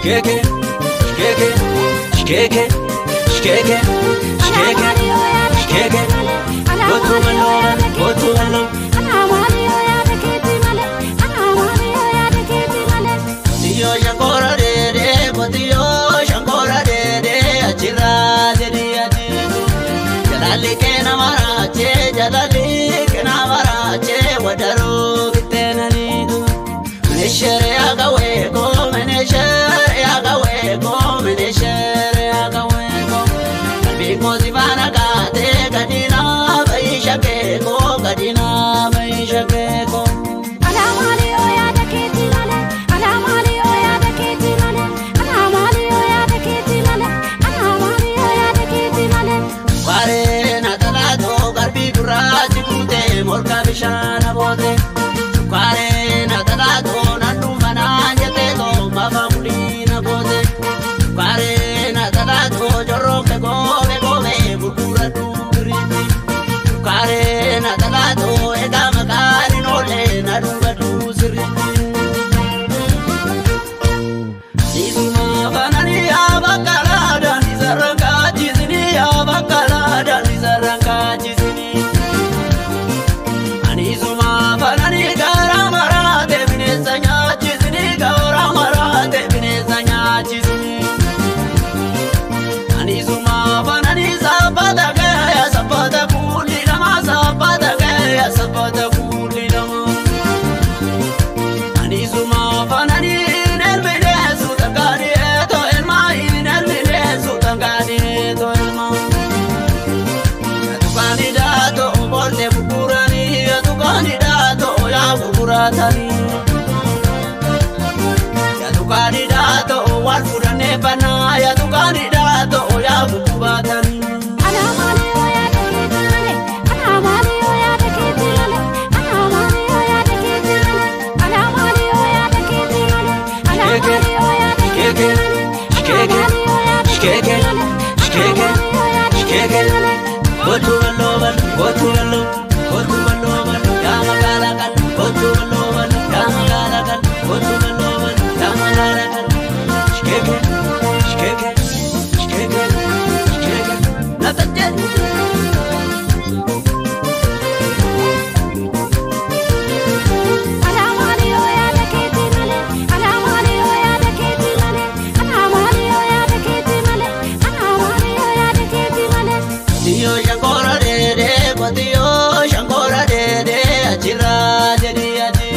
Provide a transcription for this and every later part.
shkeke, shkeke, shkeke, shkeke, shkeke, shkeke. Botu malon, botu malon. Botiyo shankora dede, botiyo shankora dede, achira dede adi. Jalali kena marache, jalali kena marache, wadaro kitena nidu. Meneshere agawego, meneshere agawego, meneshere agawego. Kalbi mozibana gate, gadina baishakeko, gadina baishakeko. Morka bishana bote, kware na talato na numana jete to mama mulina bote, kware na talato jorro ke gove bukura duri, kware na talato eda makari no le na duba dusri. Isma banani abakala dan zaranga jizini abakala dan zaranga jizini. Isuma banani gara marate binezanya chizini gara marate binezanya chizini. Anisuma banani sabada gaya sabada kuli lama sabada gaya sabada kuli lama. Anisuma banani nelmine sutangani to elma nelmine sutangani to elma. Kandidato bolte bukurani kandidato ya bukuratani. Ya tu kandidato wal furane bana ya tu kandidato ya bukuratani. Botu maloban, botu maloban, botu maloban, damagalakan, botu maloban, damagalakan, botu maloban, damagalakan. Shkeke, shkeke, shkeke, shkeke. Natajet. Botiyo shankora dede, achira dede adi.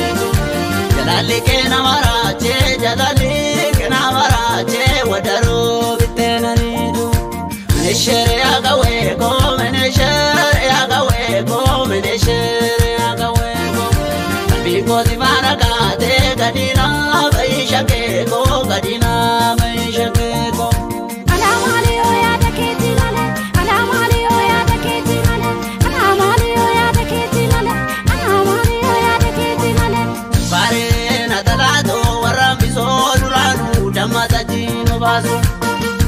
Jalali kena marache, jalali kena marache, wadaro bitena nidu. Meneshere agawego, meneshere agawego, meneshere agawego. Kalbi mozibana gate, gadina baishakeko, gadina baishakeko.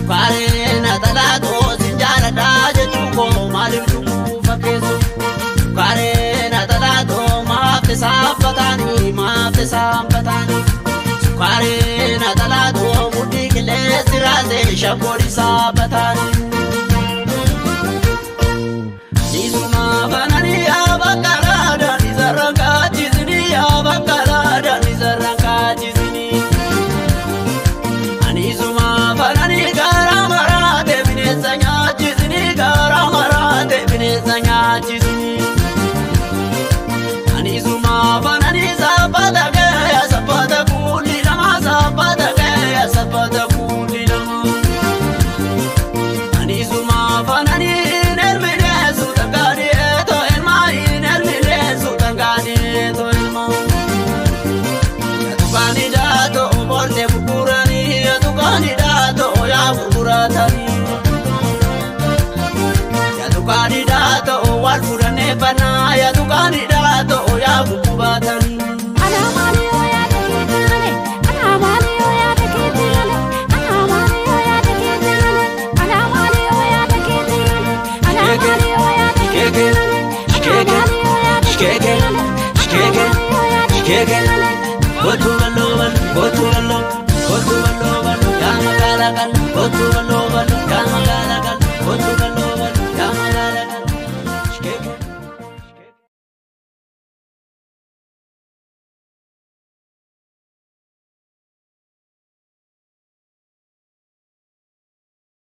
Kware na talato sinjara daje chuko malim chuku fakeso. Kware na talato maafte sampatani. Kware na talato mudi kile siraze shakori sampatani. Isma banani abakala dani zaranga jizini abakala dani zaranga jizini. Anisuma banani gara marate binezanya chizini gara marate binezanya chizini. Anisuma banani sabada gaya sabada kuli lama sabada gaya sabada kuli lama. Anisuma banani nelmine sutangani to elma nelmine sutangani to elma. Kandidato bolte bukurani kandidato ya bukuratani. Ya tu kandidato wal furane bana ya tu kandidato ya bukuratani. Shkeke, shkeke, shkeke. Botu maloban, botu maloban, botu maloban. magala kan, kotu ballo ballo, ya magala